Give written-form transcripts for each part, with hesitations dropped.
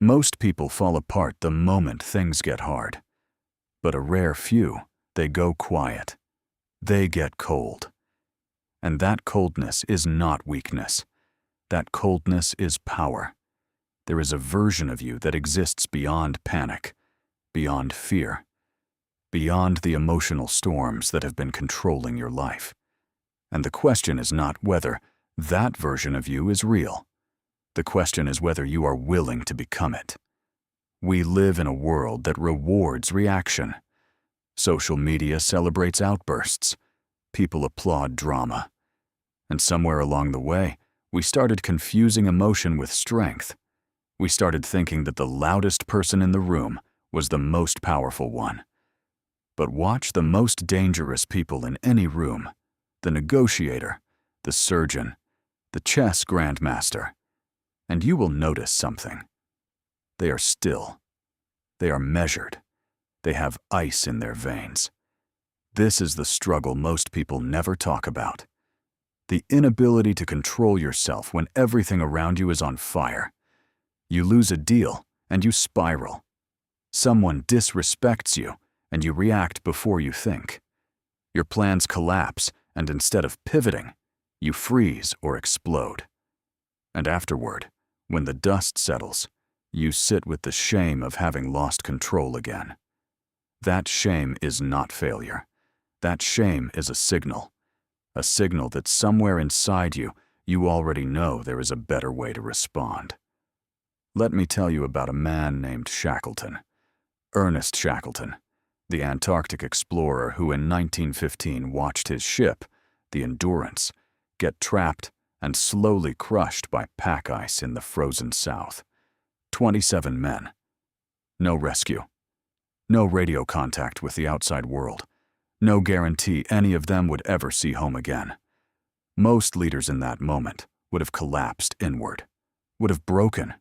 Most people fall apart the moment things get hard. But a rare few, they go quiet. They get cold. And that coldness is not weakness. That coldness is power. There is a version of you that exists beyond panic, beyond fear, beyond the emotional storms that have been controlling your life. And the question is not whether that version of you is real. The question is whether you are willing to become it. We live in a world that rewards reaction. Social media celebrates outbursts. People applaud drama. And somewhere along the way, we started confusing emotion with strength. We started thinking that the loudest person in the room was the most powerful one. But watch the most dangerous people in any room, the negotiator, the surgeon, the chess grandmaster, and you will notice something. They are still. They are measured. They have ice in their veins. This is the struggle most people never talk about. The inability to control yourself when everything around you is on fire. You lose a deal and you spiral. Someone disrespects you and you react before you think. Your plans collapse and instead of pivoting, you freeze or explode. And afterward, when the dust settles, you sit with the shame of having lost control again. That shame is not failure. That shame is a signal that somewhere inside you, you already know there is a better way to respond. Let me tell you about a man named Shackleton, Ernest Shackleton, the Antarctic explorer who in 1915 watched his ship, the Endurance, get trapped and slowly crushed by pack ice in the frozen south. 27 men. No rescue. No radio contact with the outside world. No guarantee any of them would ever see home again. Most leaders in that moment would have collapsed inward, would have broken,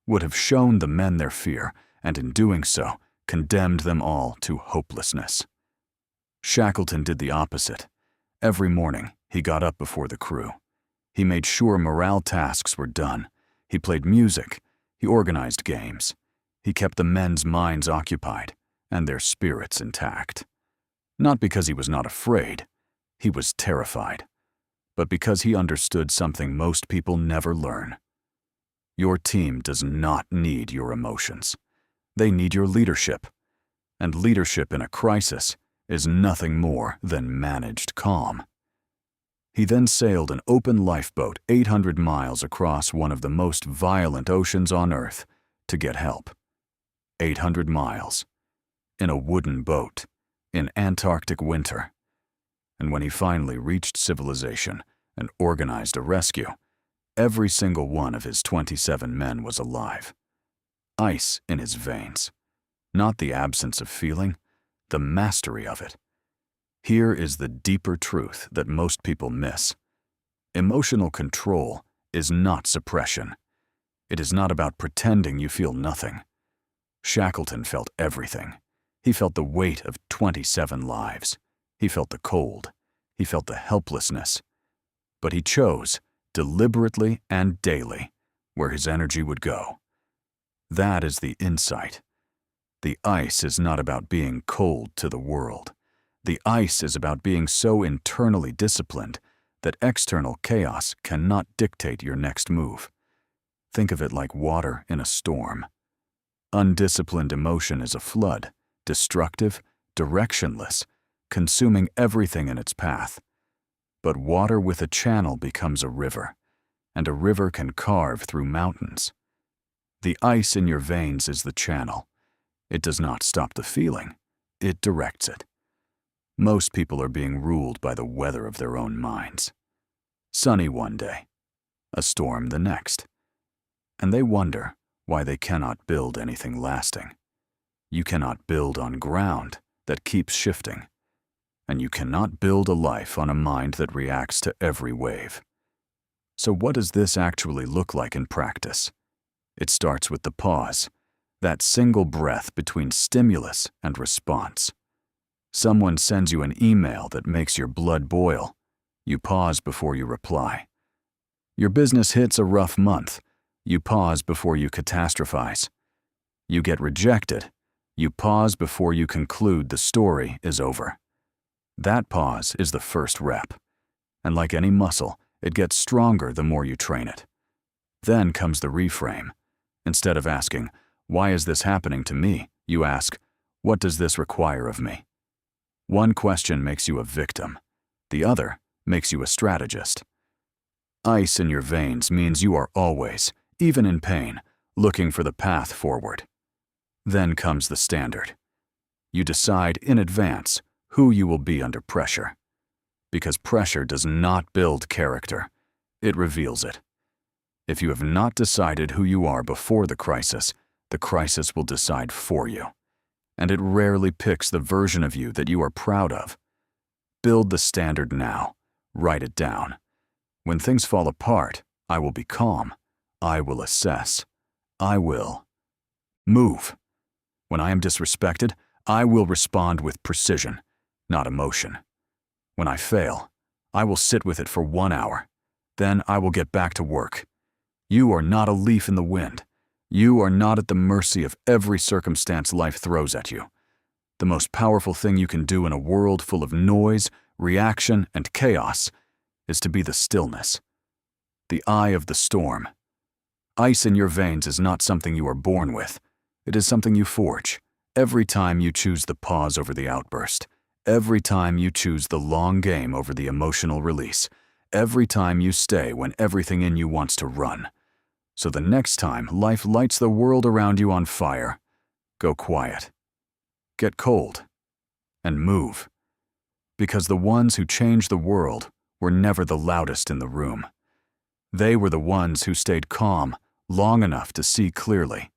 would have shown the men their fear, and in doing so, condemned them all to hopelessness. Shackleton did the opposite. Every morning, he got up before the crew. He made sure morale tasks were done. He played music. He organized games. He kept the men's minds occupied and their spirits intact. Not because he was not afraid. He was terrified. But because he understood something most people never learn. Your team does not need your emotions. They need your leadership. And leadership in a crisis is nothing more than managed calm. He then sailed an open lifeboat 800 miles across one of the most violent oceans on Earth to get help. 800 miles. In a wooden boat. In Antarctic winter. And when he finally reached civilization and organized a rescue, every single one of his 27 men was alive. Ice in his veins. Not the absence of feeling, the mastery of it. Here is the deeper truth that most people miss. Emotional control is not suppression. It is not about pretending you feel nothing. Shackleton felt everything. He felt the weight of 27 lives. He felt the cold. He felt the helplessness. But he chose, deliberately and daily, where his energy would go. That is the insight. The ice is not about being cold to the world. The ice is about being so internally disciplined that external chaos cannot dictate your next move. Think of it like water in a storm. Undisciplined emotion is a flood, destructive, directionless, consuming everything in its path. But water with a channel becomes a river, and a river can carve through mountains. The ice in your veins is the channel. It does not stop the feeling, it directs it. Most people are being ruled by the weather of their own minds. Sunny one day, a storm the next. And they wonder why they cannot build anything lasting. You cannot build on ground that keeps shifting. And you cannot build a life on a mind that reacts to every wave. So what does this actually look like in practice? It starts with the pause, that single breath between stimulus and response. Someone sends you an email that makes your blood boil. You pause before you reply. Your business hits a rough month. You pause before you catastrophize. You get rejected. You pause before you conclude the story is over. That pause is the first rep. And like any muscle, it gets stronger the more you train it. Then comes the reframe. Instead of asking, "Why is this happening to me?" you ask, "What does this require of me?" One question makes you a victim. The other makes you a strategist. Ice in your veins means you are always, even in pain, looking for the path forward. Then comes the standard. You decide in advance who you will be under pressure. Because pressure does not build character, it reveals it. If you have not decided who you are before the crisis will decide for you. And it rarely picks the version of you that you are proud of. Build the standard now. Write it down. When things fall apart, I will be calm. I will assess. I will move. When I am disrespected, I will respond with precision, not emotion. When I fail, I will sit with it for 1 hour. Then I will get back to work. You are not a leaf in the wind. You are not at the mercy of every circumstance life throws at you. The most powerful thing you can do in a world full of noise, reaction, and chaos is to be the stillness, the eye of the storm. Ice in your veins is not something you are born with. It is something you forge. Every time you choose the pause over the outburst, every time you choose the long game over the emotional release, every time you stay when everything in you wants to run. So the next time life lights the world around you on fire, go quiet, get cold, and move. Because the ones who changed the world were never the loudest in the room. They were the ones who stayed calm long enough to see clearly.